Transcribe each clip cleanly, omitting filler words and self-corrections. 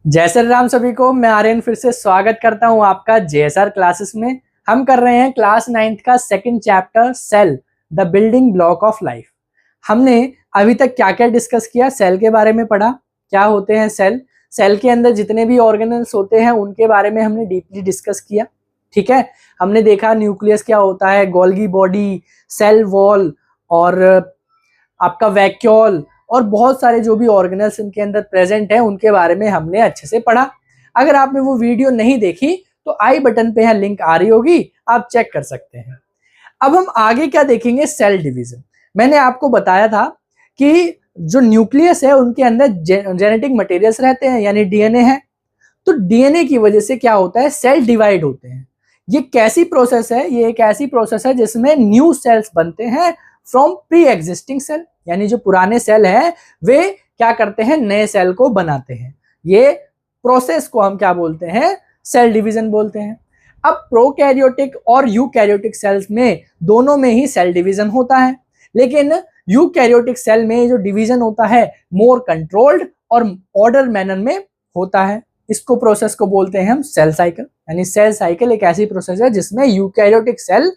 जय श्री राम सभी को। मैं आर्यन फिर से स्वागत करता हूं आपका जेएसआर क्लासेस में। हम कर रहे हैं क्लास 9th का second chapter cell the building block of life. हमने अभी तक क्या क्या डिस्कस किया? सेल के बारे में पढ़ा, क्या होते हैं सेल, सेल के अंदर जितने भी ऑर्गेनल्स होते हैं उनके बारे में हमने डीपली डिस्कस किया। ठीक है, हमने देखा न्यूक्लियस क्या होता है, गोल्गी बॉडी, सेल वॉल और आपका वैक्यूल और बहुत सारे जो भी ऑर्गेनल्स इनके अंदर प्रेजेंट है उनके बारे में हमने अच्छे से पढ़ा। अगर आपने वो वीडियो नहीं देखी तो आई बटन पे है लिंक आ रही होगी, आप चेक कर सकते हैं। अब हम आगे क्या देखेंगे? Cell division. मैंने आपको बताया था कि जो न्यूक्लियस है उनके अंदर जेनेटिक मटेरियल्स रहते हैं यानी डीएनए है। तो डीएनए की वजह से क्या होता है? सेल डिवाइड होते हैं। ये कैसी प्रोसेस है? ये एक ऐसी प्रोसेस है जिसमें न्यू सेल्स बनते हैं फ्रॉम प्री एग्जिस्टिंग सेल, यानी जो पुराने सेल है वे क्या करते हैं? नए सेल को बनाते हैं। ये प्रोसेस को हम क्या बोलते हैं? सेल डिवीजन बोलते हैं। अब प्रोकैरियोटिक और यूकैरियोटिक सेल्स में दोनों में ही सेल डिवीजन होता है, लेकिन यूकैरियोटिक सेल में जो डिवीजन होता है मोर कंट्रोल्ड और ऑर्डर मैनर में होता है। इसको प्रोसेस को बोलते हैं हम सेल साइकिल। यानी सेल साइकिल एक ऐसी प्रोसेस है जिसमें यूकैरियोटिक सेल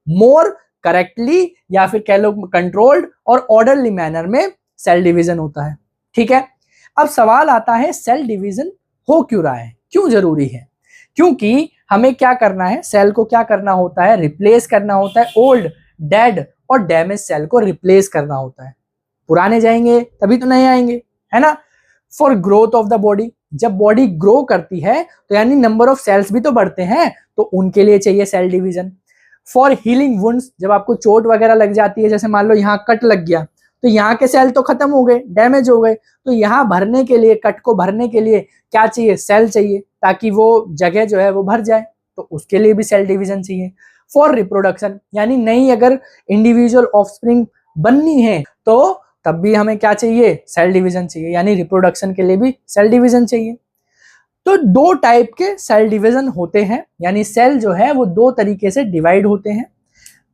मोर करेक्टली या फिर कह लो कंट्रोल्ड और ऑर्डरली मैनर में सेल डिवीजन होता है। ठीक है, अब सवाल आता है सेल डिवीजन हो क्यों रहा है, क्यों जरूरी है? क्योंकि हमें क्या करना है? सेल को क्या करना होता है? रिप्लेस करना होता है। ओल्ड, डेड और डैमेज सेल को रिप्लेस करना होता है। पुराने जाएंगे तभी तो नए आएंगे, है ना। For growth of the body, जब बॉडी ग्रो करती है तो यानी नंबर ऑफ सेल्स भी तो बढ़ते हैं, तो उनके लिए चाहिए cell division. For healing wounds, जब आपको चोट वगैरह लग जाती है, जैसे मान लो यहाँ कट लग गया तो यहाँ के सेल तो खत्म हो गए, डैमेज हो गए, तो यहाँ भरने के लिए, कट को भरने के लिए क्या चाहिए? सेल चाहिए, ताकि वो जगह जो है वो भर जाए, तो उसके लिए भी सेल डिवीजन चाहिए। फॉर रिप्रोडक्शन, यानी नई अगर इंडिविजुअल ऑफस्प्रिंग बननी है तो तब भी हमें क्या चाहिए? सेल डिवीजन चाहिए, यानी रिप्रोडक्शन के लिए भी सेल डिवीजन चाहिए। तो दो टाइप के सेल डिवीजन होते हैं, यानी सेल जो है वो दो तरीके से डिवाइड होते हैं।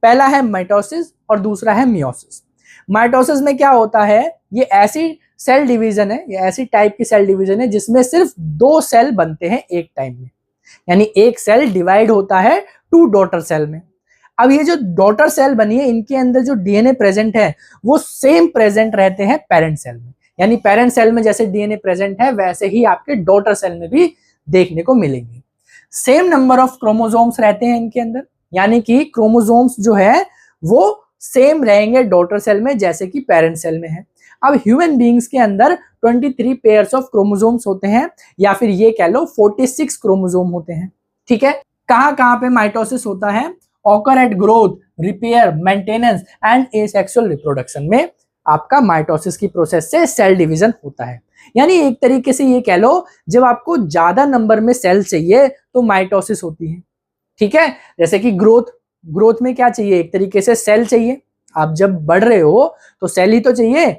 पहला है माइटोसिस और दूसरा है मियोसिस। माइटोसिस में क्या होता है? ये ऐसी सेल डिवीजन है, ये ऐसी टाइप की सेल डिवीजन है जिसमें सिर्फ दो सेल बनते हैं एक टाइम में, यानी एक सेल डिवाइड होता है टू डॉटर सेल में। अब ये जो डॉटर सेल बनी है इनके अंदर जो डीएनए प्रेजेंट है वो सेम प्रेजेंट रहते हैं पेरेंट सेल में, यानी पेरेंट सेल में जैसे डीएनए प्रेजेंट है वैसे ही आपके डॉटर सेल में भी देखने को मिलेंगे। सेम नंबर ऑफ क्रोमोसोम्स रहते हैं इनके अंदर, यानी कि क्रोमोसोम्स जो है वो सेम रहेंगे डॉटर सेल में जैसे कि पेरेंट सेल में है। अब ह्यूमन बीइंग्स के अंदर 23 पेयर्स ऑफ क्रोमोसोम्स होते हैं, या फिर ये कह लो 46 क्रोमोसोम होते हैं। ठीक है, कहां कहां पे माइटोसिस होता है? Occur eight growth, repair, maintenance and asexual reproduction में आपका माइटोसिस की प्रोसेस से सेल डिवीजन होता है। यानी एक तरीके से ये कह लो जब आपको ज्यादा नंबर में सेल चाहिए तो माइटोसिस होती है। ठीक है, जैसे कि ग्रोथ में क्या चाहिए? एक तरीके से सेल चाहिए। आप जब बढ़ रहे हो तो सेल ही तो चाहिए,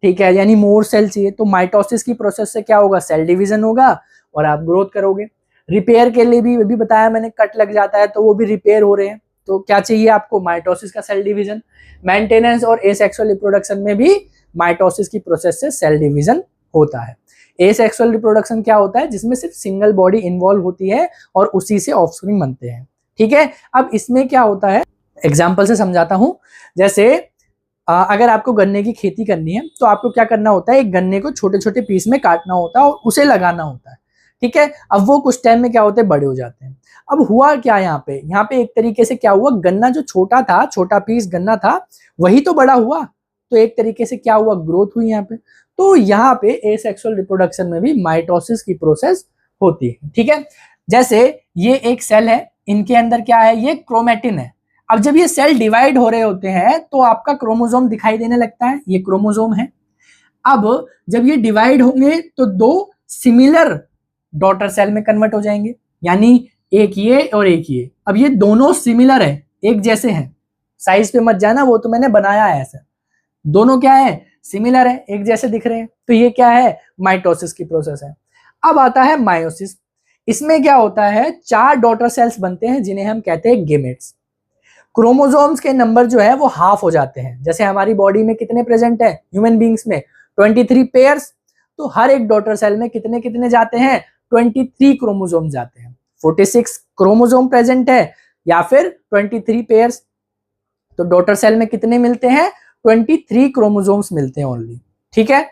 ठीक है, यानी मोर सेल चाहिए। तो माइटोसिस की प्रोसेस से क्या होगा? सेल डिवीजन होगा और आप ग्रोथ करोगे। रिपेयर के लिए भी बताया मैंने, कट लग जाता है तो वो भी रिपेयर हो रहे हैं, तो क्या चाहिए आपको? माइटोसिस का सेल डिवीजन। मेंटेनेंस और एसेक्सुअल रिप्रोडक्शन में भी माइटोसिस की प्रोसेस से सेल डिवीजन होता है। एसेक्सुअल रिप्रोडक्शन क्या होता है? जिसमें सिर्फ सिंगल बॉडी इन्वॉल्व होती है और उसी से ऑफस्प्रिंग बनते हैं। ठीक है, अब इसमें क्या होता है एग्जाम्पल से समझाता हूं। जैसे अगर आपको गन्ने की खेती करनी है तो आपको क्या करना होता है? एक गन्ने को छोटे छोटे पीस में काटना होता है और उसे लगाना होता है। ठीक है, अब वो कुछ टाइम में क्या होते हैं? बड़े हो जाते हैं। अब हुआ क्या यहाँ पे एक तरीके से क्या हुआ? गन्ना जो छोटा था, छोटा पीस गन्ना था, वही तो बड़ा हुआ, तो एक तरीके से क्या हुआ? ग्रोथ हुई यहाँ पे। तो यहाँ पे एसेक्सुअल रिप्रोडक्शन में भी माइटोसिस की प्रोसेस होती है। ठीक है, जैसे ये एक सेल है, इनके अंदर क्या है? ये क्रोमेटिन है। अब जब ये सेल डिवाइड हो रहे होते हैं तो आपका क्रोमोसोम दिखाई देने लगता है, ये क्रोमोसोम है। अब जब ये डिवाइड होंगे तो दो सिमिलर डॉटर सेल में कन्वर्ट हो जाएंगे, यानी एक ये और एक ये। अब ये दोनों सिमिलर है, एक जैसे हैं, साइज पे मत जाना, वो तो मैंने बनाया है ऐसा। दोनों क्या है? सिमिलर है, एक जैसे दिख रहे हैं, तो ये क्या है? माइटोसिस की प्रोसेस है। अब आता है मायोसिस। इसमें क्या होता है? 4 डॉटर सेल्स बनते हैं जिन्हें हम कहते हैं गेमेट्स। क्रोमोसोम्स के नंबर जो है वो हाफ हो जाते हैं। जैसे हमारी बॉडी में कितने प्रेजेंट है ह्यूमन बींग्स में? 23 पेयर्स। तो हर एक डॉटर सेल में कितने कितने जाते हैं, 23 क्रोमोसोम जाते हैं। 46 क्रोमोसोम प्रेजेंट है या फिर 23 पेयर्स, तो डॉटर सेल में कितने मिलते हैं, 23 क्रोमोसोम्स मिलते हैं ओनली, ठीक है।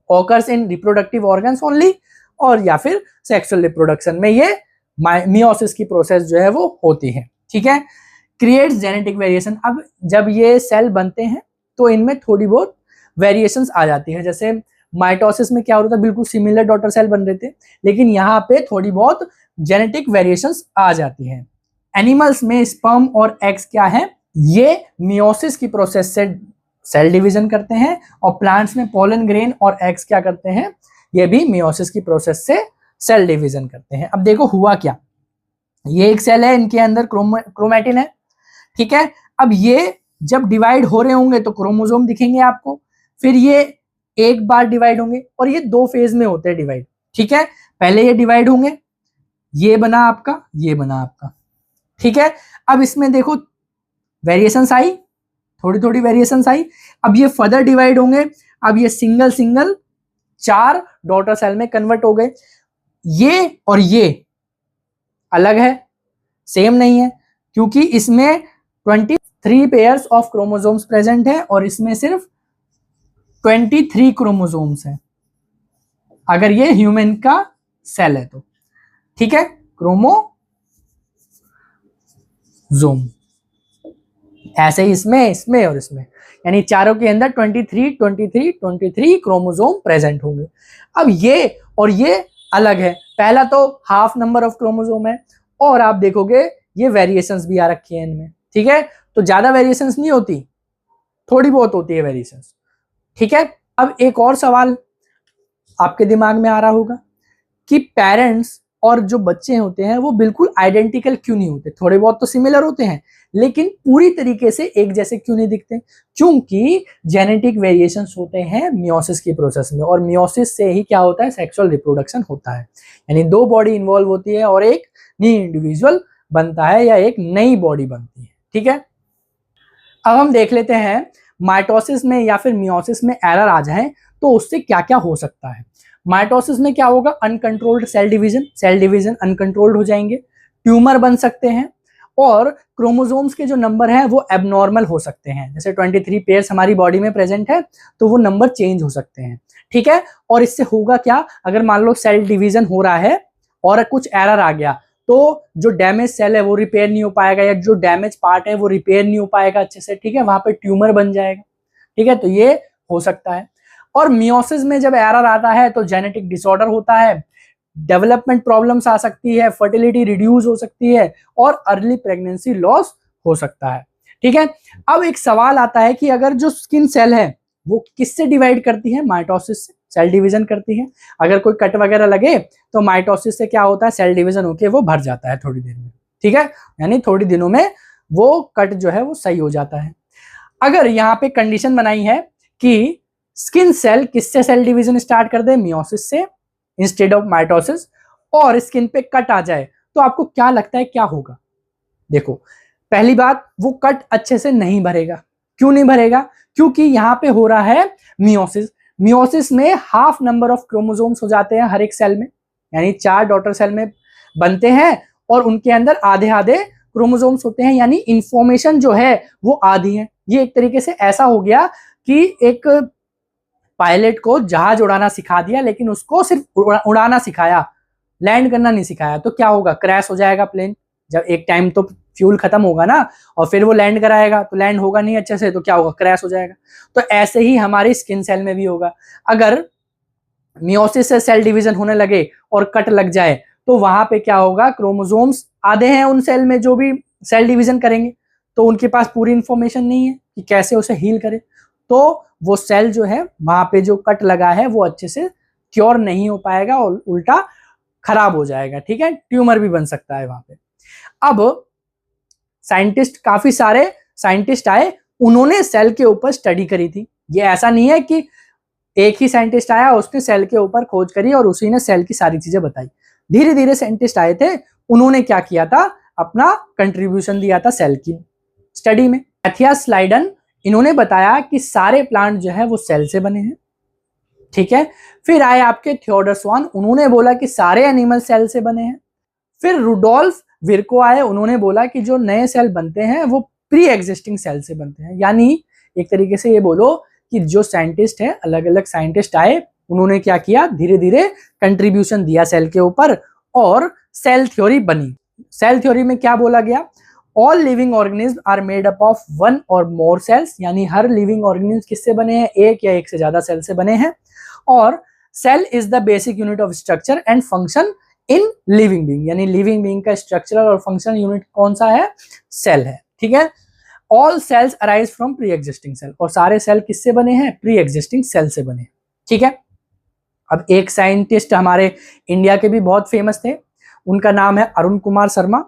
Occurs in reproductive organs only, और या फिर सेक्सुअल रिप्रोडक्शन में ये मियोसिस की प्रोसेस जो है वो होती है, ठीक है। क्रिएट्स जेनेटिक वेरिएशन, अब जब ये सेल बनते हैं तो इनमें थोड़ी बहुत वेरिएशंस आ जाती है। जैसे माइटोसिस में क्या हो रहा था, बिल्कुल सिमिलर डॉटर सेल बन रहे थे, लेकिन यहाँ पे थोड़ी बहुत जेनेटिक वेरिएशंस आ जाती हैं। एनिमल्स में स्पर्म और एग्स क्या है, ये मियोसिस की प्रोसेस से सेल डिवीजन करते हैं, और प्लांट्स में पोलन ग्रेन और एग्स क्या करते हैं, ये भी मियोसिस की प्रोसेस से सेल डिवीजन करते हैं। अब देखो हुआ क्या, ये एक सेल है, इनके अंदर क्रोमैटिन है, ठीक है। अब ये जब डिवाइड हो रहे होंगे तो क्रोमोसोम दिखेंगे आपको, फिर ये एक बार डिवाइड होंगे, और ये 2 फेज में होते हैं डिवाइड, ठीक है। पहले ये डिवाइड होंगे, ये बना आपका, ये बना आपका, ठीक है। अब इसमें देखो वेरिएशंस आई, थोड़ी थोड़ी वेरिएशंस आई। अब ये फर्दर डिवाइड होंगे, अब ये सिंगल सिंगल 4 डॉटर सेल में कन्वर्ट हो गए। ये और ये अलग है, सेम नहीं है, क्योंकि इसमें 23 पेयर्स ऑफ क्रोमोसोम्स प्रेजेंट है और इसमें सिर्फ 23 क्रोमोसोम्स हैं, अगर ये ह्यूमन का सेल है तो, ठीक है। क्रोमोसोम ऐसे ही इसमें, इसमें और इसमें, यानी चारों के अंदर 23 क्रोमोसोम प्रेजेंट होंगे। अब ये और ये अलग है, पहला तो हाफ नंबर ऑफ क्रोमोसोम है, और आप देखोगे ये वेरिएशंस भी आ रखी है इनमें, ठीक है। तो ज्यादा वेरिएशंस नहीं होती, थोड़ी बहुत होती है वेरिएशंस, ठीक है। अब एक और सवाल आपके दिमाग में आ रहा होगा कि पेरेंट्स और जो बच्चे होते हैं वो बिल्कुल आइडेंटिकल क्यों नहीं होते, थोड़े बहुत तो सिमिलर होते हैं लेकिन पूरी तरीके से एक जैसे क्यों नहीं दिखते, क्योंकि जेनेटिक वेरिएशंस होते हैं मियोसिस की प्रोसेस में, और मियोसिस से ही क्या होता है, सेक्सुअल रिप्रोडक्शन होता है, यानी 2 बॉडी इन्वॉल्व होती है और एक न्यू इंडिविजुअल बनता है या एक नई बॉडी बनती है, ठीक है। अब हम देख लेते हैं माइटोसिस में या फिर मियोसिस में एरर आ जाए तो उससे क्या क्या हो सकता है। माइटोसिस में क्या होगा, अनकंट्रोल्ड सेल डिवीजन अनकंट्रोल्ड हो जाएंगे, ट्यूमर बन सकते हैं, और क्रोमोसोम्स के जो नंबर हैं वो एबनॉर्मल हो सकते हैं। जैसे 23 पेयर्स हमारी बॉडी में प्रेजेंट है तो वो नंबर चेंज हो सकते हैं, ठीक है। और इससे होगा क्या, अगर मान लो सेल डिवीजन हो रहा है और कुछ एरर आ गया तो जो डैमेज सेल है वो रिपेयर नहीं हो पाएगा, या जो डैमेज पार्ट है वो रिपेयर नहीं हो पाएगा अच्छे से, ठीक है, वहां पे ट्यूमर बन जाएगा, ठीक है। तो ये हो सकता है। और मियोसिस में जब एरर आता है तो जेनेटिक डिसऑर्डर होता है, डेवलपमेंट प्रॉब्लम्स आ सकती है, फर्टिलिटी रिड्यूस हो सकती है, और अर्ली प्रेगनेंसी लॉस हो सकता है, ठीक है। अब एक सवाल आता है कि अगर जो स्किन सेल है वो किससे डिवाइड करती है, माइटोसिस से सेल डिवीजन करती है। अगर कोई कट वगैरह लगे तो माइटोसिस से क्या होता है, सेल डिवीजन होके वो भर जाता है थोड़ी देर में, ठीक है, यानी थोड़ी दिनों में वो कट जो है वो सही हो जाता है। अगर यहाँ पे कंडीशन बनाई है कि स्किन सेल किससे सेल डिवीजन स्टार्ट कर दे, मियोसिस से इंस्टेड ऑफ माइटोसिस, और स्किन पे कट आ जाए तो आपको क्या लगता है क्या होगा। देखो पहली बात, वो कट अच्छे से नहीं भरेगा। क्यों नहीं भरेगा, क्योंकि यहाँ पे हो रहा है मियोसिस में हाफ नंबर ऑफ क्रोमोसोम्स हो जाते हैं हर एक सेल में, यानी 4 डॉटर सेल में बनते हैं और उनके अंदर आधे आधे क्रोमोसोम्स होते हैं, यानी इंफॉर्मेशन जो है वो आधी है। ये एक तरीके से ऐसा हो गया कि एक पायलट को जहाज उड़ाना सिखा दिया लेकिन उसको सिर्फ उड़ाना सिखाया, लैंड करना नहीं सिखाया, तो क्या होगा, क्रैश हो जाएगा प्लेन। जब एक टाइम तो फ्यूल खत्म होगा ना, और फिर वो लैंड कराएगा तो लैंड होगा नहीं अच्छे से, तो क्या होगा, क्रैश हो जाएगा। तो ऐसे ही हमारी स्किन सेल में भी होगा, अगर मियोसिस से सेल डिवीजन होने लगे और कट लग जाए तो वहां पे क्या होगा, क्रोमोसोम्स आधे हैं उन सेल में जो भी सेल डिवीजन करेंगे, तो उनके पास पूरी इंफॉर्मेशन नहीं है कि कैसे उसे हील करे, तो वो सेल जो है वहां पे जो कट लगा है वो अच्छे से क्योर नहीं हो पाएगा और उल्टा खराब हो जाएगा, ठीक है, ट्यूमर भी बन सकता है वहां पे। अब काफी सारे साइंटिस्ट आए, उन्होंने सेल के ऊपर स्टडी करी थी। ये ऐसा नहीं है कि एक ही साइंटिस्ट आया उसने सेल के ऊपर खोज करी और उसी ने सेल की सारी चीजें बताई। धीरे धीरे साइंटिस्ट आए थे, उन्होंने क्या किया था, अपना कंट्रीब्यूशन दिया था सेल की स्टडी में। मैथियस स्लाइडन, इन्होंने बताया कि सारे प्लांट जो है वो सेल से बने हैं, ठीक है। फिर आए आपके थियोडर स्वान, उन्होंने बोला कि सारे एनिमल सेल से बने हैं। फिर रुडोल्फ विर्को आए, उन्होंने बोला कि जो नए सेल बनते हैं वो प्री एग्जिस्टिंग सेल से बनते हैं। यानी एक तरीके से ये बोलो कि जो साइंटिस्ट है, अलग अलग साइंटिस्ट आए, उन्होंने क्या किया, धीरे धीरे कंट्रीब्यूशन दिया सेल के ऊपर और सेल थ्योरी बनी। सेल थ्योरी में क्या बोला गया, all living organism are made up of one और मोर सेल्स, यानी हर लिविंग ऑर्गेनिज्म किससे बने हैं, एक या एक से ज्यादा सेल से बने हैं। और cell is the basic unit of structure and function in living being, यानी लिविंग बीइंग का स्ट्रक्चरल और फंक्शनल यूनिट कौन सा है, सेल है। ठीक है। All cells arise from pre existing cell, और सारे सेल किससे बने हैं, प्री एग्जिस्टिंग सेल से बने। ठीक है। अब एक साइंटिस्ट हमारे इंडिया के भी बहुत फेमस थे, उनका नाम है अरुण कुमार शर्मा।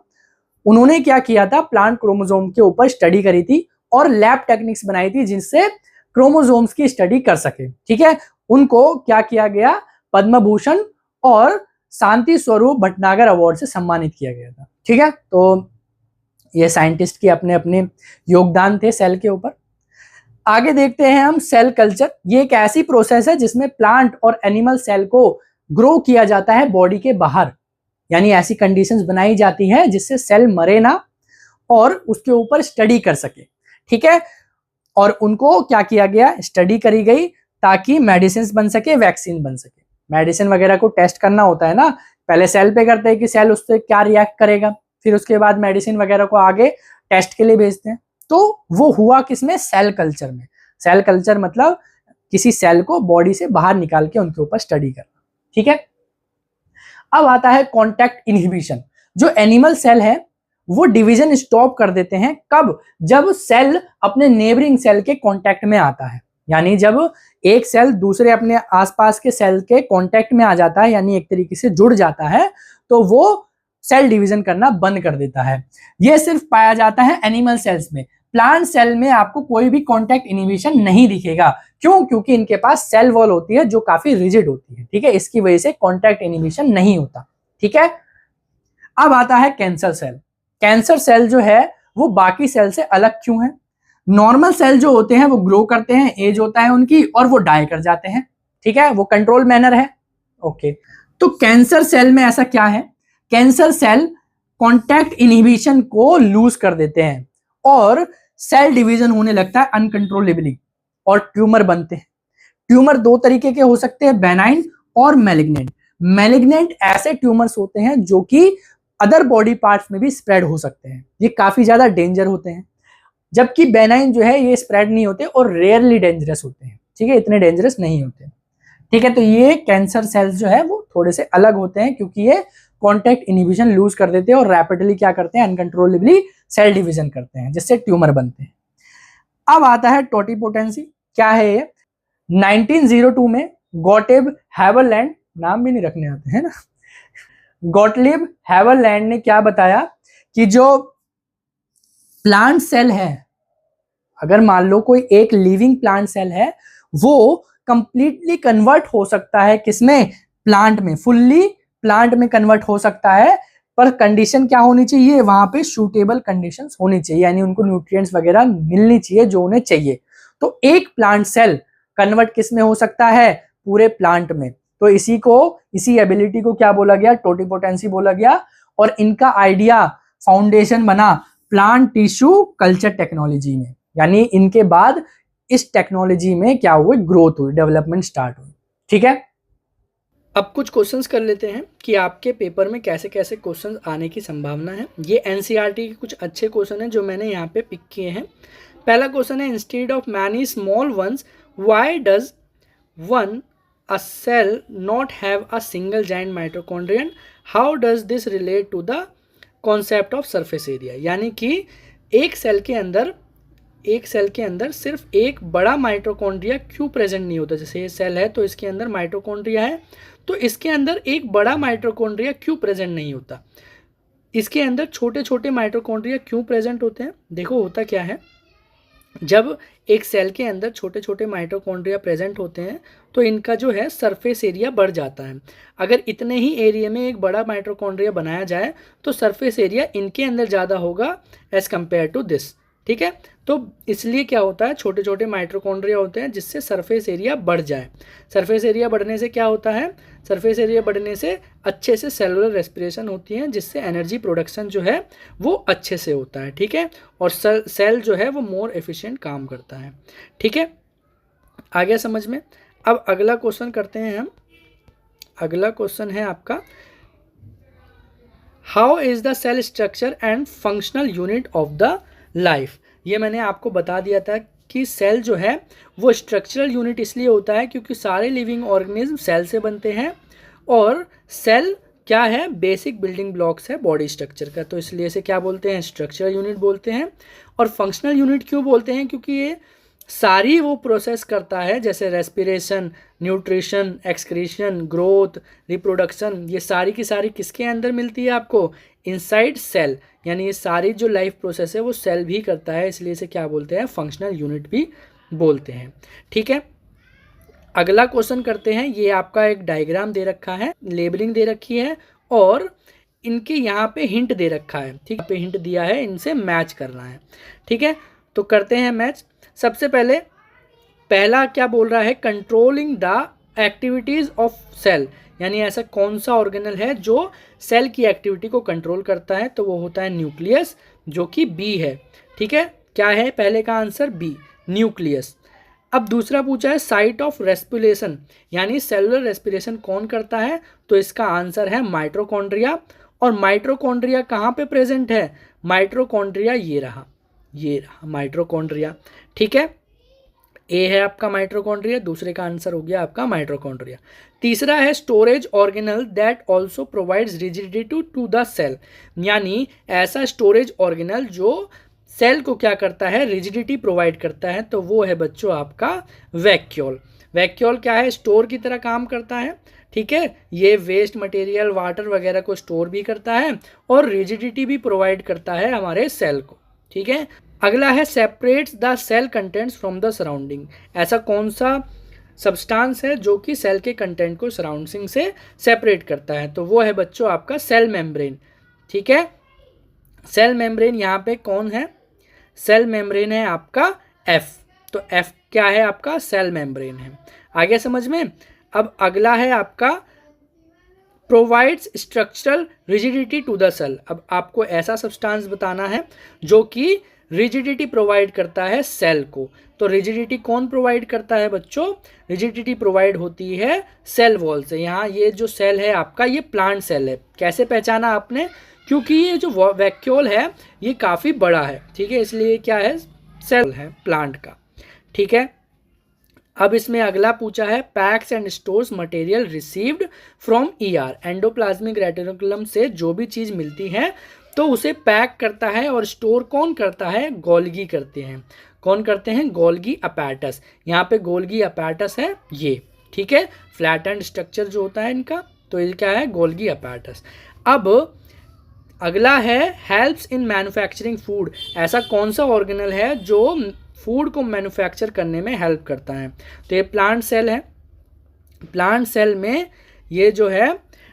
उन्होंने क्या किया था, प्लांट क्रोमोसोम के ऊपर स्टडी करी थी और लैब टेक्निक्स बनाई थी जिनसे क्रोमोसोम्स की स्टडी कर सके। ठीक है। उनको क्या किया गया, पद्म भूषण और शांति स्वरूप भटनागर अवार्ड से सम्मानित किया गया था। ठीक है। तो ये साइंटिस्ट के अपने अपने योगदान थे सेल के ऊपर। आगे देखते हैं हम सेल कल्चर। ये एक ऐसी प्रोसेस है जिसमें प्लांट और एनिमल सेल को ग्रो किया जाता है बॉडी के बाहर, यानी ऐसी कंडीशंस बनाई जाती है जिससे सेल मरे ना और उसके ऊपर स्टडी कर सके। ठीक है। और उनको क्या किया गया, स्टडी करी गई ताकि मेडिसिन बन सके, वैक्सीन बन सके। मेडिसिन वगैरह को टेस्ट करना होता है ना, पहले सेल पे करते हैं कि सेल उससे क्या रिएक्ट करेगा, फिर उसके बाद मेडिसिन वगैरह को आगे टेस्ट के लिए भेजते हैं। तो वो हुआ किसमें, सेल कल्चर में। सेल कल्चर मतलब किसी सेल को बॉडी से बाहर निकाल के उनके ऊपर स्टडी करना। ठीक है। अब आता है कॉन्टैक्ट इनहिबिशन। जो एनिमल सेल है वो डिवीजन स्टॉप कर देते हैं, कब, जब सेल अपने नेबरिंग सेल के कॉन्टैक्ट में आता है। यानी जब एक सेल दूसरे अपने आसपास के सेल के कॉन्टैक्ट में आ जाता है, यानी एक तरीके से जुड़ जाता है, तो वो सेल डिवीजन करना बंद कर देता है। यह सिर्फ पाया जाता है एनिमल सेल्स में। प्लांट सेल में आपको कोई भी कॉन्टैक्ट इनहिबिशन नहीं दिखेगा। क्यों, क्योंकि इनके पास सेल वॉल होती है जो काफी रिजिड होती है। ठीक है। इसकी वजह से कॉन्टैक्ट इनहिबिशन नहीं होता। ठीक है। अब आता है कैंसर सेल। कैंसर सेल जो है वो बाकी सेल से अलग क्यों है। नॉर्मल सेल जो होते हैं वो ग्रो करते हैं, एज होता है उनकी, और वो डाई कर जाते हैं। ठीक है। वो कंट्रोल मैनर है। ओके। तो कैंसर सेल में ऐसा क्या है, कैंसर सेल कॉन्टैक्ट इनहिबिशन को लूज कर देते हैं और सेल डिवीजन होने लगता है अनकंट्रोलेबली और ट्यूमर बनते हैं। ट्यूमर दो तरीके के हो सकते हैं, बेनाइन और मैलिग्नेंट। मैलिग्नेंट ऐसे ट्यूमर्स होते हैं जो कि अदर बॉडी पार्ट्स में भी स्प्रेड हो सकते हैं, ये काफी ज्यादा डेंजर होते हैं। जबकि बेनाइन जो है ये स्प्रेड नहीं होते और रेयरली डेंजरस होते हैं। ठीक है। इतने डेंजरस नहीं होते। ठीक है। तो ये कैंसर सेल्स जो है वो थोड़े से अलग होते हैं क्योंकि ये कॉन्टैक्ट इनहिबिशन लूज कर देते हैं और रैपिडली क्या करते हैं, अनकंट्रोलेबली सेल डिवीजन करते हैं जिससे ट्यूमर बनते हैं। अब आता है टोटिपोटेंसी। क्या है ये, 1902 में गॉटेब हैवरलैंड, नाम भी नहीं रखने आते हैं ना, गॉटलिब हैवरलैंड ने क्या बताया कि जो प्लांट सेल है, अगर मान लो कोई एक लिविंग प्लांट सेल है, वो कंप्लीटली कन्वर्ट हो सकता है किसमें, प्लांट में, फुल्ली प्लांट में कन्वर्ट हो सकता है। पर कंडीशन क्या होनी चाहिए, वहां पे सूटेबल कंडीशंस होनी चाहिए, यानी उनको न्यूट्रिएंट्स वगैरह मिलनी चाहिए जो उन्हें चाहिए। तो एक प्लांट सेल कन्वर्ट किस में हो सकता है, पूरे प्लांट में। तो इसी एबिलिटी को क्या बोला गया, टोटिपोटेंसी बोला गया। और इनका आइडिया, फाउंडेशन बना प्लांट टिश्यू कल्चर टेक्नोलॉजी में, यानी इनके बाद इस टेक्नोलॉजी में क्या हुई, ग्रोथ हुई, डेवलपमेंट स्टार्ट हुई। ठीक है। अब कुछ क्वेश्चंस कर लेते हैं कि आपके पेपर में कैसे कैसे क्वेश्चंस आने की संभावना है। ये एनसीईआरटी के कुछ अच्छे क्वेश्चन हैं जो मैंने यहाँ पे पिक किए हैं। पहला क्वेश्चन है, instead of many small ones why does one a cell not have a single giant mitochondrion, how does this relate to the concept of surface area. यानी कि एक सेल के अंदर सिर्फ एक बड़ा माइटोकॉन्ड्रिया क्यों प्रेजेंट नहीं होता। जैसे ये सेल है तो इसके अंदर माइटोकॉन्ड्रिया है, तो इसके अंदर एक बड़ा माइटोकॉन्ड्रिया क्यों प्रेजेंट नहीं होता, इसके अंदर छोटे छोटे माइटोकॉन्ड्रिया क्यों प्रेजेंट होते हैं। देखो होता क्या है, जब एक सेल के अंदर छोटे छोटे माइटोकॉन्ड्रिया प्रेजेंट होते हैं तो इनका जो है सरफेस एरिया बढ़ जाता है। अगर इतने ही एरिया में एक बड़ा माइटोकॉन्ड्रिया बनाया जाए तो सरफेस एरिया इनके अंदर ज़्यादा होगा एज कंपेयर टू दिस। ठीक है। तो इसलिए क्या होता है, छोटे छोटे माइटोकॉन्ड्रिया होते हैं जिससे सरफेस एरिया बढ़ जाए। सरफेस एरिया बढ़ने से क्या होता है, सरफेस एरिया बढ़ने से अच्छे से सेलुलर रेस्पिरेशन होती है, जिससे एनर्जी प्रोडक्शन जो है वो अच्छे से होता है। ठीक है, और सेल जो है वो मोर एफिशिएंट काम करता है। ठीक है, आ गया समझ में। अब अगला क्वेश्चन करते हैं हम। अगला क्वेश्चन है आपका, how is the cell structure and functional unit of the life. ये मैंने आपको बता दिया था कि सेल जो है वो स्ट्रक्चरल यूनिट इसलिए होता है क्योंकि सारे लिविंग ऑर्गेनिज्म सेल से बनते हैं, और सेल क्या है, बेसिक बिल्डिंग ब्लॉक्स है बॉडी स्ट्रक्चर का, तो इसलिए इसे क्या बोलते हैं, स्ट्रक्चरल यूनिट बोलते हैं। और फंक्शनल यूनिट क्यों बोलते हैं, क्योंकि ये सारी वो प्रोसेस करता है, जैसे respiration, nutrition, excretion, growth, reproduction, ये सारी की सारी किसके अंदर मिलती है आपको, इनसाइड सेल। यानी ये सारी जो लाइफ प्रोसेस है वो सेल भी करता है, इसलिए इसे क्या बोलते हैं, फंक्शनल यूनिट भी बोलते हैं। ठीक है, अगला क्वेश्चन करते हैं। ये आपका एक डायग्राम दे रखा है, लेबलिंग दे रखी है, और इनके यहाँ पे हिंट दे रखा है। ठीक है, हिंट दिया है, इनसे मैच करना है। ठीक है, तो करते हैं मैच। सबसे पहले पहला क्या बोल रहा है, controlling the activities of cell, यानी ऐसा कौन सा ऑर्गेनल है जो सेल की एक्टिविटी को कंट्रोल करता है, तो वो होता है न्यूक्लियस, जो कि बी है। ठीक है, क्या है पहले का आंसर, बी, न्यूक्लियस। अब दूसरा पूछा है साइट ऑफ रेस्पिरेशन, यानी सेलुलर रेस्पिरेशन कौन करता है, तो इसका आंसर है माइटोकॉन्ड्रिया। और माइटोकॉन्ड्रिया कहाँ पे प्रेजेंट है, माइटोकॉन्ड्रिया ये रहा माइटोकॉन्ड्रिया। ठीक है, ए है आपका माइटोकॉन्ड्रिया, दूसरे का आंसर हो गया आपका माइटोकॉन्ड्रिया। तीसरा है storage organelle that also provides rigidity to the cell, यानी ऐसा स्टोरेज ऑर्गेनल जो सेल को क्या करता है, रिजिडिटी प्रोवाइड करता है, तो वो है बच्चों आपका वैक्यूल। वैक्यूल क्या है, स्टोर की तरह काम करता है। ठीक है, ये वेस्ट मटेरियल, वाटर वगैरह को स्टोर भी करता है और रिजिडिटी भी प्रोवाइड करता है हमारे सेल को। ठीक है, अगला है separates the cell contents from the surrounding, ऐसा कौन सा सब्सटेंस है जो कि सेल के कंटेंट को सराउंडिंग से सेपरेट करता है, तो वो है बच्चों आपका सेल मेम्ब्रेन। ठीक है, सेल मेम्ब्रेन यहाँ पे कौन है, सेल मेम्ब्रेन है आपका एफ, तो एफ क्या है आपका, सेल मेम्ब्रेन है। आगे समझ में। अब अगला है आपका provides structural rigidity to the cell. अब आपको ऐसा सब्सटेंस बताना है जो कि रिजिडिटी प्रोवाइड करता है सेल को, तो रिजिडिटी कौन प्रोवाइड करता है बच्चों, रिजिडिटी प्रोवाइड होती है सेल वॉल से। यहाँ ये जो सेल है आपका, ये प्लांट सेल है। कैसे पहचाना आपने, क्योंकि ये जो वैक्यूल है ये काफ़ी बड़ा है। ठीक है, इसलिए क्या है, सेल है प्लांट का। ठीक है, अब इसमें अगला पूछा है packs and stores material received from ER, endoplasmic reticulum से जो भी चीज़ मिलती है तो उसे पैक करता है और स्टोर कौन करता है, गोल्गी करते हैं। कौन करते हैं, गोल्गी अपैरटस। यहाँ पे गोल्गी अपैरटस है ये। ठीक है, फ्लैट एंड स्ट्रक्चर जो होता है इनका, तो ये क्या है, गोल्गी अपैरटस। अब अगला है हेल्प्स इन मैन्युफैक्चरिंग फूड, ऐसा कौन सा ऑर्गेनल है जो फूड को मैन्युफैक्चर करने में हेल्प करता है, तो ये प्लांट सेल है। प्लांट सेल में ये जो है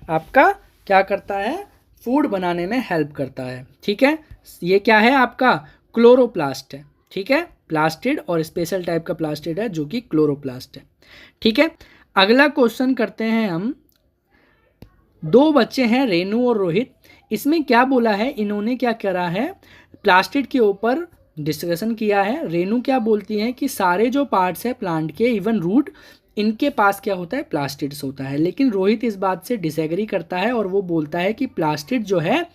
आपका क्या करता है, फूड बनाने में हेल्प करता है। ठीक है, ये क्या है आपका, क्लोरोप्लास्ट है। ठीक है, प्लास्टिड और स्पेशल टाइप का प्लास्टिड है जो कि क्लोरोप्लास्ट है। ठीक है, अगला क्वेश्चन करते हैं हम। दो बच्चे हैं रेनू और रोहित, इसमें क्या बोला है, इन्होंने क्या करा है, प्लास्टिड के ऊपर डिस्कशन किया है। रेनू क्या बोलती है कि सारे जो पार्ट्स है प्लांट के, इवन रूट, इनके पास क्या होता है, प्लास्टिड्स होता है। लेकिन रोहित इस बात से डिसएग्री करता है और वो बोलता है कि प्लास्टिड जो है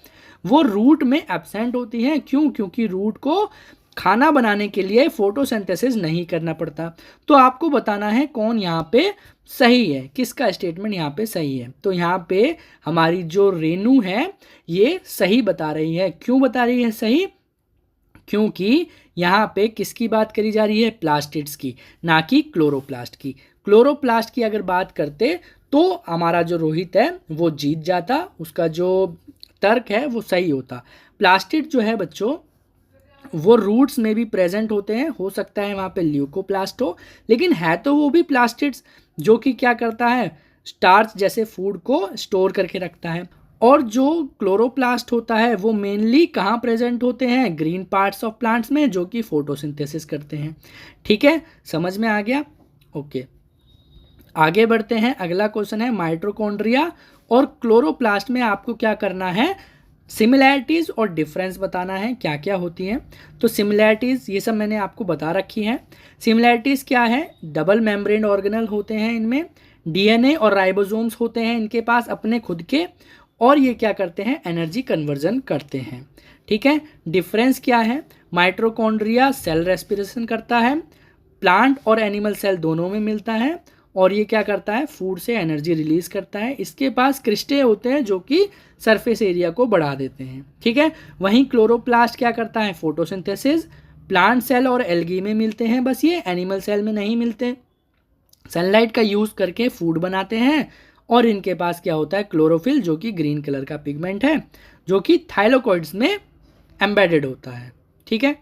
वो रूट में एब्सेंट होती है। क्यों, क्योंकि रूट को खाना बनाने के लिए फोटोसिंथेसिस नहीं करना पड़ता। तो आपको बताना है कौन यहाँ पे सही है, किसका स्टेटमेंट यहाँ पे सही है। तो यहाँ पे हमारी जो रेनू है ये सही बता रही है। क्यों बता रही है सही, क्योंकि यहाँ पे किसकी बात करी जा रही है, प्लास्टिड्स की, ना कि क्लोरोप्लास्ट की। क्लोरोप्लास्ट की अगर बात करते तो हमारा जो रोहित है वो जीत जाता, उसका जो तर्क है वो सही होता। प्लास्टिड जो है बच्चों वो रूट्स में भी प्रेजेंट होते हैं, हो सकता है वहाँ पे ल्यूकोप्लास्ट हो, लेकिन है तो वो भी प्लास्टिड्स जो कि क्या करता है, स्टार्च जैसे फूड को स्टोर करके रखता है। और जो क्लोरोप्लास्ट होता है वो मेनली कहाँ प्रेजेंट होते हैं, ग्रीन पार्ट्स ऑफ प्लांट्स में, जो कि फोटोसिंथेसिस करते हैं। ठीक है, समझ में आ गया? ओके, आगे बढ़ते हैं। अगला क्वेश्चन है माइटोकॉन्ड्रिया और क्लोरोप्लास्ट में आपको क्या करना है, सिमिलैरिटीज़ और डिफरेंस बताना है, क्या क्या होती हैं। तो सिमिलैरिटीज़ ये सब मैंने आपको बता रखी हैं। सिमिलैरिटीज़ क्या है, डबल मेम्ब्रेन ऑर्गेनल होते हैं इनमें, डीएनए और राइबोसोम्स होते हैं इनके पास अपने खुद के, और ये क्या करते हैं, एनर्जी कन्वर्जन करते हैं। ठीक है, डिफरेंस क्या है, माइटोकॉन्ड्रिया सेल रेस्पिरेशन करता है, प्लांट और एनिमल सेल दोनों में मिलता है, और ये क्या करता है, फूड से एनर्जी रिलीज करता है। इसके पास क्रिस्टे होते हैं जो कि सरफेस एरिया को बढ़ा देते हैं। ठीक है, वहीं क्लोरोप्लास्ट क्या करता है, फोटोसिंथेसिस, प्लांट सेल और एल्गी में मिलते हैं, बस ये एनिमल सेल में नहीं मिलते। सनलाइट का यूज़ करके फूड बनाते हैं, और इनके पास क्या होता है, क्लोरोफिल, जो कि ग्रीन कलर का पिगमेंट है, जो कि थाइलाकोइड्स में एम्बेडेड होता है। ठीक है,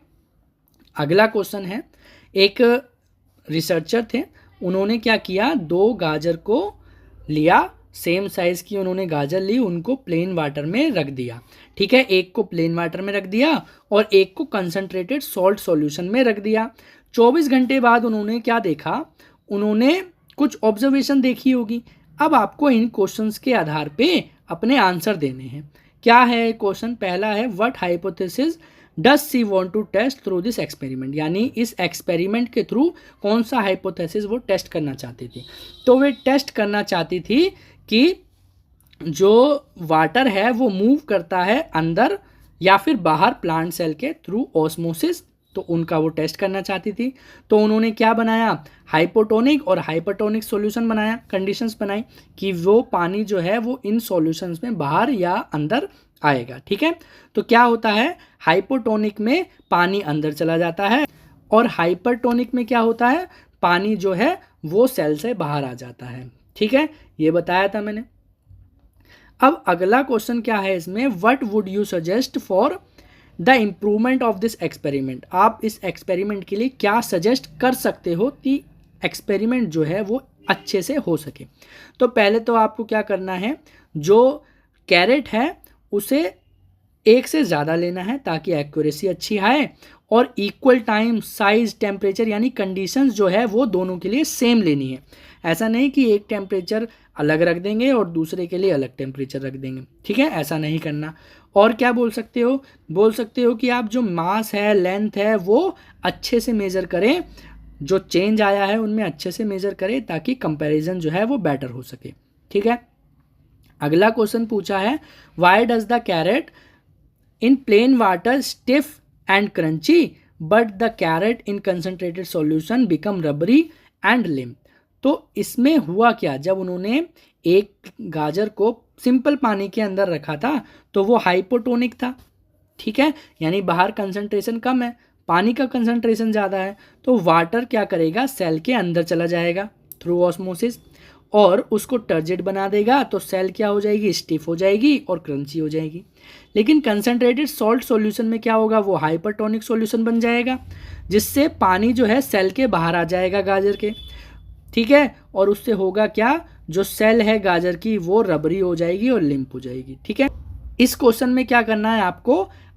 अगला क्वेश्चन है, एक रिसर्चर थे, उन्होंने क्या किया, 2 गाजर को लिया, सेम साइज़ की उन्होंने गाजर ली, उनको प्लेन वाटर में रख दिया। ठीक है, एक को प्लेन वाटर में रख दिया और एक को कंसनट्रेटेड सॉल्ट सॉल्यूशन में रख दिया। 24 घंटे बाद उन्होंने क्या देखा, उन्होंने कुछ ऑब्जर्वेशन देखी होगी। अब आपको इन क्वेश्चंस के आधार पे अपने आंसर देने हैं। क्या है क्वेश्चन, पहला है what hypothesis does she want to test through this experiment, यानी इस एक्सपेरिमेंट के थ्रू कौन सा हाइपोथेसिस वो टेस्ट करना चाहती थी। तो वे टेस्ट करना चाहती थी कि जो वाटर है वो मूव करता है अंदर या फिर बाहर प्लांट सेल के थ्रू ऑस्मोसिस, तो उनका वो टेस्ट करना चाहती थी। तो उन्होंने क्या बनाया, हाइपोटोनिक और हाइपरटोनिक सॉल्यूशन बनाया, कंडीशंस बनाई कि वो पानी जो है वो इन सॉल्यूशंस में बाहर या अंदर आएगा। ठीक है, तो क्या होता है, हाइपोटोनिक में पानी अंदर चला जाता है, और हाइपरटोनिक में क्या होता है, पानी जो है वो सेल से बाहर आ जाता है। ठीक है, ये बताया था मैंने। अब अगला क्वेश्चन क्या है इसमें, what would you suggest for the improvement of this experiment, आप इस एक्सपेरिमेंट के लिए क्या सजेस्ट कर सकते हो कि एक्सपेरिमेंट जो है वो अच्छे से हो सके। तो पहले तो आपको क्या करना है, जो कैरेट है उसे 1 से ज़्यादा लेना है ताकि एक्यूरेसी अच्छी आए, और इक्वल टाइम, साइज, टेम्परेचर यानी कंडीशंस जो है वो दोनों के लिए सेम लेनी है। ऐसा नहीं कि एक टेम्परेचर अलग रख देंगे और दूसरे के लिए अलग टेम्परेचर रख देंगे। ठीक है, ऐसा नहीं करना। और क्या बोल सकते हो, बोल सकते हो कि आप जो मास है, लेंथ है, वो अच्छे से मेज़र करें, जो चेंज आया है उनमें अच्छे से मेज़र करें ताकि कंपैरिजन जो है वो बेटर हो सके। ठीक है, अगला क्वेश्चन पूछा है, why does the carrot in plain water stiff and crunchy but the carrot in concentrated solution become rubbery and limp. तो इसमें हुआ क्या, जब उन्होंने एक गाजर को सिंपल पानी के अंदर रखा था तो वो हाइपोटोनिक था। ठीक है, यानी बाहर कंसंट्रेशन कम है, पानी का कंसंट्रेशन ज़्यादा है, तो वाटर क्या करेगा, सेल के अंदर चला जाएगा थ्रू ऑस्मोसिस और उसको टर्जिड बना देगा, तो सेल क्या हो जाएगी, स्टिफ हो जाएगी और क्रंची हो जाएगी। लेकिन कंसंट्रेटेड सॉल्ट सॉल्यूशन में क्या होगा, वो हाइपरटोनिक सॉल्यूशन बन जाएगा, जिससे पानी जो है सेल के बाहर आ जाएगा गाजर के। ठीक है, और उससे होगा क्या, जो सेल है गाजर की वो रबरी हो जाएगी और लिम्प हो जाएगी। ठीक है, इस क्वेश्चन में क्या करना है,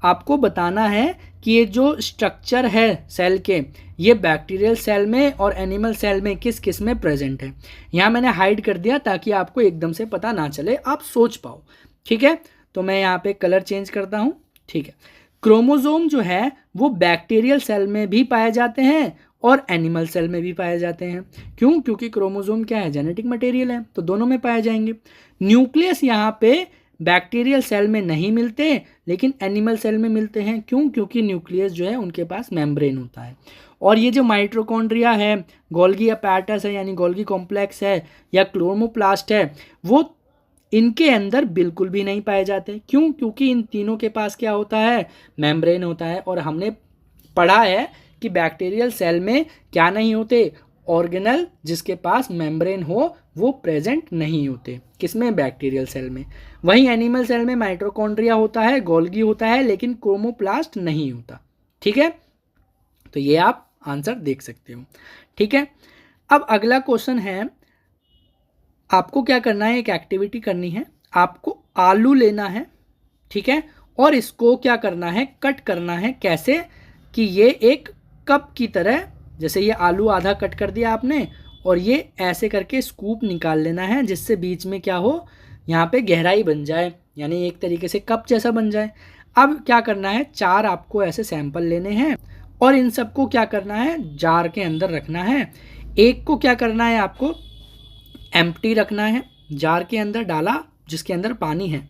आपको बताना है कि ये जो स्ट्रक्चर है सेल के, ये बैक्टीरियल सेल में और एनिमल सेल में किस किस में प्रेजेंट है। यहाँ मैंने हाइड कर दिया ताकि आपको एकदम से पता ना चले, आप सोच पाओ। ठीक है, तो मैं यहाँ पे कलर चेंज करता हूँ। ठीक है, क्रोमोसोम जो है वो बैक्टीरियल सेल में भी पाए जाते हैं और एनिमल सेल में भी पाए जाते हैं। क्यों, क्योंकि क्रोमोसोम क्या है, जेनेटिक मटेरियल है, तो दोनों में पाए जाएंगे। न्यूक्लियस यहाँ पे बैक्टीरियल सेल में नहीं मिलते लेकिन एनिमल सेल में मिलते हैं। क्यों, क्योंकि न्यूक्लियस जो है उनके पास मेम्ब्रेन होता है। और ये जो माइटोकॉन्ड्रिया है, गोल्गी अपैरेटस है यानी गोल्गी कॉम्प्लेक्स है, या क्लोरोप्लास्ट है, वो इनके अंदर बिल्कुल भी नहीं पाए जाते। क्यों, क्योंकि इन तीनों के पास क्या होता है, मेम्ब्रेन होता है। और हमने पढ़ा है कि बैक्टीरियल सेल में क्या नहीं होते, ऑर्गेनल जिसके पास मेम्ब्रेन हो वो प्रेजेंट नहीं होते। किसमें, बैक्टीरियल सेल में। वहीं एनिमल सेल में माइटोकॉन्ड्रिया होता है, गोल्गी होता है, लेकिन क्रोमोप्लास्ट नहीं होता। ठीक है, तो ये आप आंसर देख सकते हो। ठीक है, अब अगला क्वेश्चन है, आपको क्या करना है, एक एक्टिविटी करनी है, आपको आलू लेना है, ठीक है, और इसको क्या करना है, कट करना है। कैसे कि ये एक कप की तरह, जैसे ये आलू आधा कट कर दिया आपने और ये ऐसे करके स्कूप निकाल लेना है जिससे बीच में क्या हो, यहाँ पे गहराई बन जाए, यानी एक तरीके से कप जैसा बन जाए। अब क्या करना है, 4 आपको ऐसे सैंपल लेने हैं और इन सबको क्या करना है, जार के अंदर रखना है। एक को क्या करना है, आपको एम्प्टी रखना है, जार के अंदर डाला जिसके अंदर पानी है।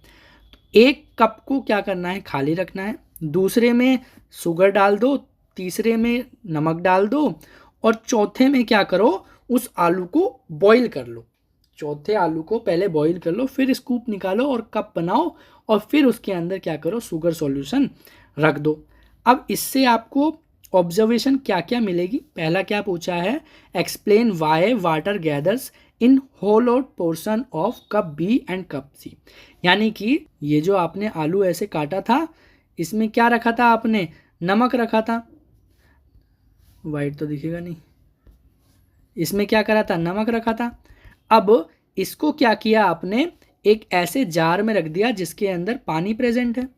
एक कप को क्या करना है, खाली रखना है, दूसरे में शुगर डाल दो, तीसरे में नमक डाल दो और चौथे में क्या करो, उस आलू को बॉईल कर लो। चौथे आलू को पहले बॉईल कर लो, फिर स्कूप निकालो और कप बनाओ और फिर उसके अंदर क्या करो, शुगर सॉल्यूशन रख दो। अब इससे आपको ऑब्जर्वेशन क्या क्या मिलेगी। पहला क्या पूछा है, explain why water gathers in hollowed portion of cup B and cup C. यानी कि ये जो आपने आलू ऐसे काटा था, इसमें क्या रखा था आपने, नमक रखा था, वाइट तो दिखेगा नहीं, इसमें क्या करा था, नमक रखा था। अब इसको क्या किया आपने, एक ऐसे जार में रख दिया जिसके अंदर पानी प्रेजेंट है,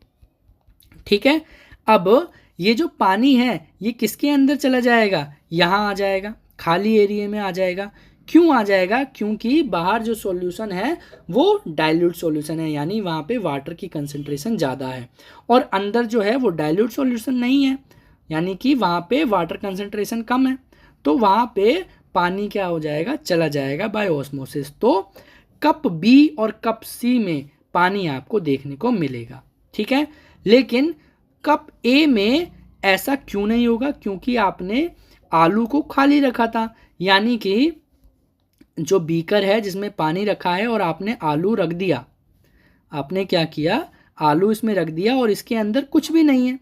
ठीक है। अब ये जो पानी है ये किसके अंदर चला जाएगा, यहाँ आ जाएगा, खाली एरिया में आ जाएगा। क्यों आ जाएगा, क्योंकि बाहर जो सॉल्यूशन है वो डाइल्यूट सॉल्यूशन है, यानी वहाँ पे वाटर की कंसंट्रेशन ज़्यादा है, और अंदर जो है वो डाइल्यूट सॉल्यूशन नहीं है, यानी कि वहाँ पे वाटर कंसंट्रेशन कम है, तो वहाँ पे पानी क्या हो जाएगा, चला जाएगा बाय ऑस्मोसिस। तो कप बी और कप सी में पानी आपको देखने को मिलेगा, ठीक है। लेकिन कप ए में ऐसा क्यों नहीं होगा, क्योंकि आपने आलू को खाली रखा था, यानी कि जो बीकर है जिसमें पानी रखा है और आपने आलू रख दिया, आपने क्या किया, आलू इसमें रख दिया और इसके अंदर कुछ भी नहीं है,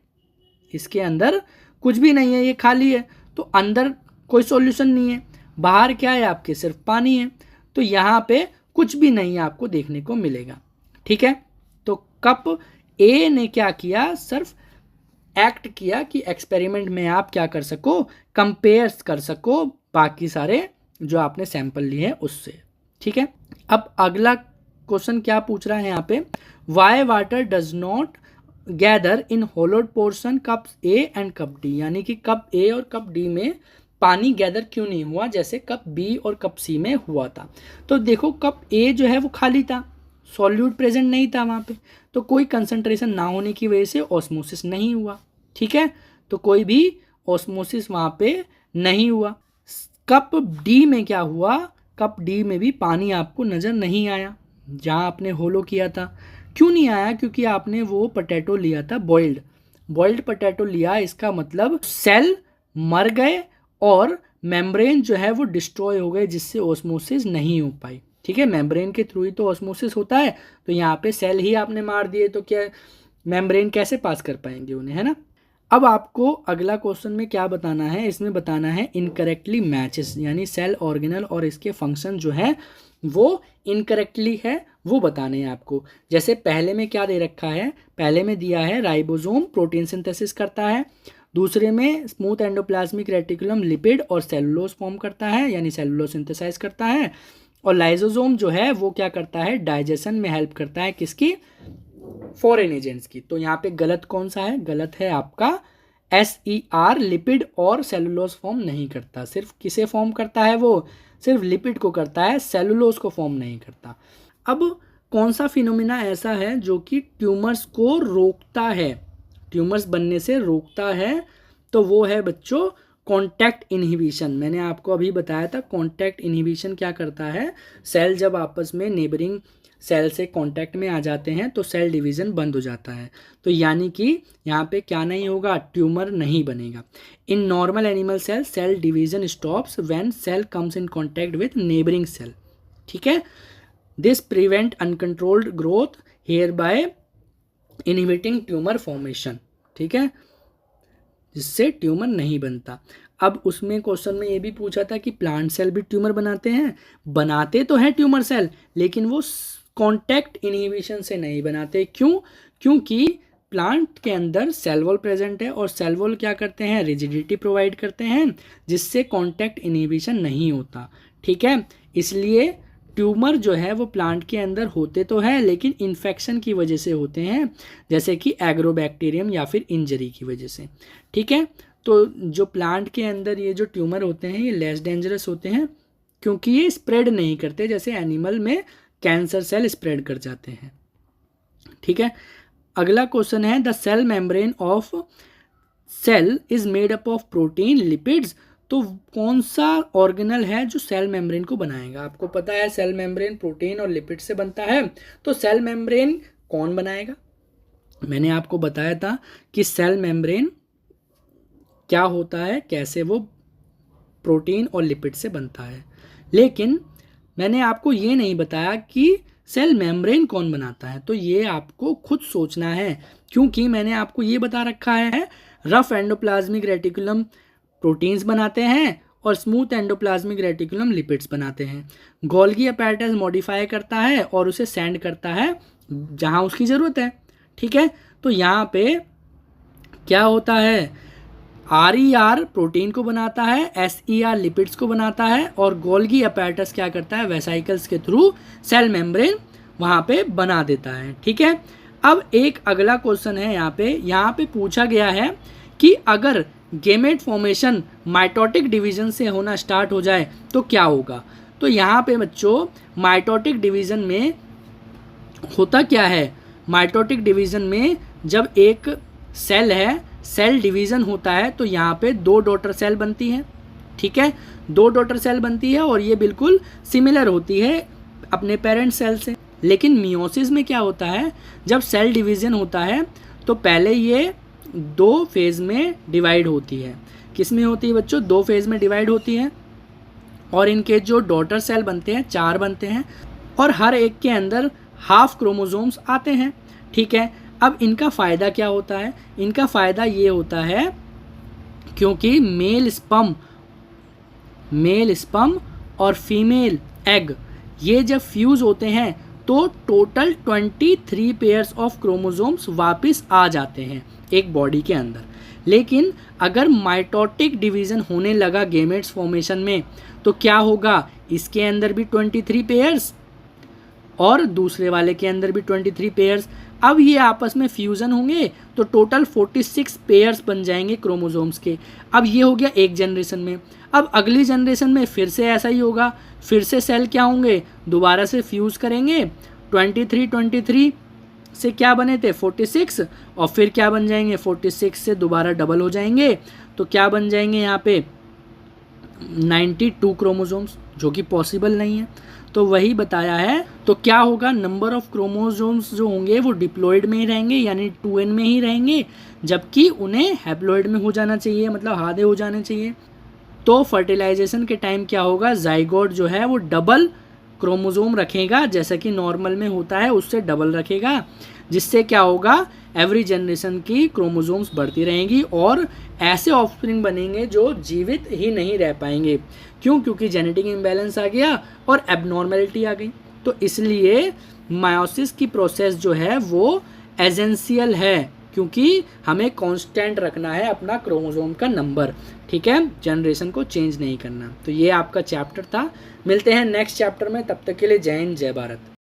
इसके अंदर कुछ भी नहीं है, ये खाली है, तो अंदर कोई सॉल्यूशन नहीं है, बाहर क्या है आपके, सिर्फ पानी है, तो यहाँ पे कुछ भी नहीं आपको देखने को मिलेगा, ठीक है। तो कप ए ने क्या किया, सिर्फ एक्ट किया कि एक्सपेरिमेंट में आप क्या कर सको, कंपेयर कर सको बाकी सारे जो आपने सैंपल लिए हैं उससे, ठीक है। अब अगला क्वेश्चन क्या पूछ रहा है यहाँ पे, Y water does not gather in hollowed portion cup A and cup D, यानी कि कप ए और कप डी में पानी गैदर क्यों नहीं हुआ जैसे कप बी और कप सी में हुआ था। तो देखो कप ए जो है वो खाली था, सॉल्यूट प्रेजेंट नहीं था वहाँ पे, तो कोई कंसंट्रेशन ना होने की वजह से ऑस्मोसिस नहीं हुआ, ठीक है, तो कोई भी ऑस्मोसिस वहाँ पे नहीं हुआ। कप डी में क्या हुआ, कप डी में भी पानी आपको नज़र नहीं आया जहाँ आपने होलो किया था। क्यों नहीं आया, क्योंकि आपने वो पोटैटो लिया था बॉइल्ड पोटैटो लिया, इसका मतलब सेल मर गए और मेम्ब्रेन जो है वो डिस्ट्रॉय हो गए जिससे ऑस्मोसिस नहीं हो पाई, ठीक है। मेम्ब्रेन के थ्रू ही तो ऑस्मोसिस होता है, तो यहाँ पे सेल ही आपने मार दिए तो क्या मेम्ब्रेन कैसे पास कर पाएंगे उन्हें, है ना। अब आपको अगला क्वेश्चन में क्या बताना है, इसमें बताना है इनकरेक्टली मैचेस, यानी सेल ऑर्गेनल और इसके फंक्शन जो है वो इनकरेक्टली है वो बताने हैं आपको। जैसे पहले में क्या दे रखा है, पहले में दिया है राइबोसोम प्रोटीन सिंथेसिस करता है, दूसरे में स्मूथ एंडोप्लाज्मिक रेटिकुलम लिपिड और सेलुलोज फॉर्म करता है, यानी सेलुलोज सिंथेसाइज करता है, और लाइसोसोम जो है वो क्या करता है, डाइजेशन में हेल्प करता है, किसकी, फॉरेन एजेंट्स की। तो यहाँ पे गलत कौन सा है, गलत है आपका SER, लिपिड और सेलुलोज फॉर्म नहीं करता, सिर्फ किसे फॉर्म करता है, वो सिर्फ लिपिड को करता है, सेलुलोज को फॉर्म नहीं करता। अब कौन सा फिनोमिना ऐसा है जो कि ट्यूमर्स को रोकता है, ट्यूमर्स बनने से रोकता है, तो वो है बच्चों कॉन्टैक्ट इनहिबिशन। मैंने आपको अभी बताया था कॉन्टैक्ट इनहिबिशन क्या करता है, सेल जब आपस में नेबरिंग सेल से कांटेक्ट में आ जाते हैं तो सेल डिवीज़न बंद हो जाता है, तो यानी कि यहाँ पे क्या नहीं होगा, ट्यूमर नहीं बनेगा। In normal animal cell cell division stops when cell comes in contact with neighbouring cell, ठीक है। This prevent uncontrolled growth hereby inhibiting tumour formation, ठीक है, जिससे ट्यूमर नहीं बनता। अब उसमें क्वेश्चन में ये भी पूछा था कि प्लांट सेल भी ट्यूमर बनाते हैं, बनाते तो हैं ट्यूमर सेल, लेकिन वो कॉन्टैक्ट इनहिबिशन से नहीं बनाते। क्यों, क्योंकि प्लांट के अंदर सेल वॉल प्रेजेंट है और सेल वॉल क्या करते हैं, रिजिडिटी प्रोवाइड करते हैं जिससे कॉन्टैक्ट इनहिबिशन नहीं होता, ठीक है। इसलिए ट्यूमर जो है वो प्लांट के अंदर होते तो है लेकिन इन्फेक्शन की वजह से होते हैं, जैसे कि एग्रोबैक्टीरियम या फिर इंजरी की वजह से। ठीक है, तो जो प्लांट के अंदर ये जो ट्यूमर होते हैं ये लेस डेंजरस होते हैं क्योंकि ये स्प्रेड नहीं करते, जैसे एनिमल में कैंसर सेल स्प्रेड कर जाते हैं। ठीक है, अगला क्वेश्चन है the cell membrane of cell is made up of protein lipids. तो कौन सा ऑर्गेनल है जो सेल मेम्ब्रेन को बनाएगा? आपको पता है सेल मेम्ब्रेन प्रोटीन और लिपिड से बनता है, तो सेल मेम्ब्रेन कौन बनाएगा? मैंने आपको बताया था कि सेल मेम्ब्रेन क्या होता है, कैसे वो प्रोटीन और लिपिड से बनता है, लेकिन मैंने आपको ये नहीं बताया कि सेल मेम्ब्रेन कौन बनाता है। तो ये आपको खुद सोचना है, क्योंकि मैंने आपको ये बता रखा है रफ एंडोप्लाज्मिक रेटिकुलम प्रोटीन्स बनाते हैं और स्मूथ एंडोप्लाज्मिक रेटिकुलम लिपिड्स बनाते हैं। गोल्गी अपैरेटस मॉडिफाई करता है और उसे सेंड करता है जहां उसकी ज़रूरत है। ठीक है, तो यहाँ पे क्या होता है, RER प्रोटीन को बनाता है, SER लिपिड्स को बनाता है और गोल्गी अपैरेटस क्या करता है, वेसाइकल्स के थ्रू सेल मेम्ब्रेन वहाँ पे बना देता है। ठीक है, अब एक अगला क्वेश्चन है यहाँ पे पूछा गया है कि अगर गेमेट फॉर्मेशन माइटोटिक डिवीजन से होना स्टार्ट हो जाए तो क्या होगा? तो यहाँ पे बच्चों माइटोटिक डिवीजन में होता क्या है, माइटोटिक डिवीजन में जब एक सेल है, सेल डिवीजन होता है तो यहाँ पे 2 डॉटर सेल बनती हैं। ठीक है, 2 डॉटर सेल बनती है और ये बिल्कुल सिमिलर होती है अपने पेरेंट सेल से। लेकिन मियोसिस में क्या होता है, जब सेल डिवीजन होता है तो पहले ये 2 फेज में डिवाइड होती है। किस में होती है बच्चों? 2 फेज में डिवाइड होती है और इनके जो डॉटर सेल बनते हैं 4 बनते हैं और हर एक के अंदर हाफ क्रोमोसोम्स आते हैं। ठीक है, अब इनका फ़ायदा क्या होता है? इनका फ़ायदा ये होता है क्योंकि मेल स्पर्म और फीमेल एग ये जब फ्यूज़ होते हैं तो टोटल 23 पेयर्स ऑफ क्रोमोसोम्स वापस आ जाते हैं एक बॉडी के अंदर। लेकिन अगर माइटोटिक डिवीज़न होने लगा गेमेट्स फॉर्मेशन में तो क्या होगा, इसके अंदर भी 23 पेयर्स और दूसरे वाले के अंदर भी 23 पेयर्स। अब ये आपस में फ्यूज़न होंगे तो टोटल 46 पेयर्स बन जाएंगे क्रोमोसोम्स के। अब ये हो गया एक जनरेशन में। अब अगली जनरेशन में फिर से ऐसा ही होगा, फिर से सेल क्या होंगे, दोबारा से फ्यूज़ करेंगे। 23 से क्या बने थे 46 और फिर क्या बन जाएंगे 46 से दोबारा डबल हो जाएंगे तो क्या बन जाएंगे यहाँ पे 92 क्रोमोसोम्स, जो कि पॉसिबल नहीं है। तो वही बताया है, तो क्या होगा, नंबर ऑफ क्रोमोसोम्स जो होंगे वो डिप्लॉयड में ही रहेंगे यानी 2n में ही रहेंगे, जबकि उन्हें हैप्लॉयड में हो जाना चाहिए, मतलब आधे हो जाने चाहिए। तो फर्टिलाइजेशन के टाइम क्या होगा, जाइगोट जो है वो डबल क्रोमोसोम रखेगा, जैसा कि नॉर्मल में होता है उससे डबल रखेगा, जिससे क्या होगा एवरी जनरेशन की क्रोमोसोम्स बढ़ती रहेंगी और ऐसे ऑफस्प्रिंग बनेंगे जो जीवित ही नहीं रह पाएंगे। क्यों? क्योंकि जेनेटिक इम्बैलेंस आ गया और एबनॉर्मेलिटी आ गई। तो इसलिए मायोसिस की प्रोसेस जो है वो एसेंशियल है, क्योंकि हमें कांस्टेंट रखना है अपना क्रोमोसोम का नंबर। ठीक है, जनरेशन को चेंज नहीं करना। तो ये आपका चैप्टर था, मिलते हैं नेक्स्ट चैप्टर में, तब तक के लिए जय हिंद जय भारत।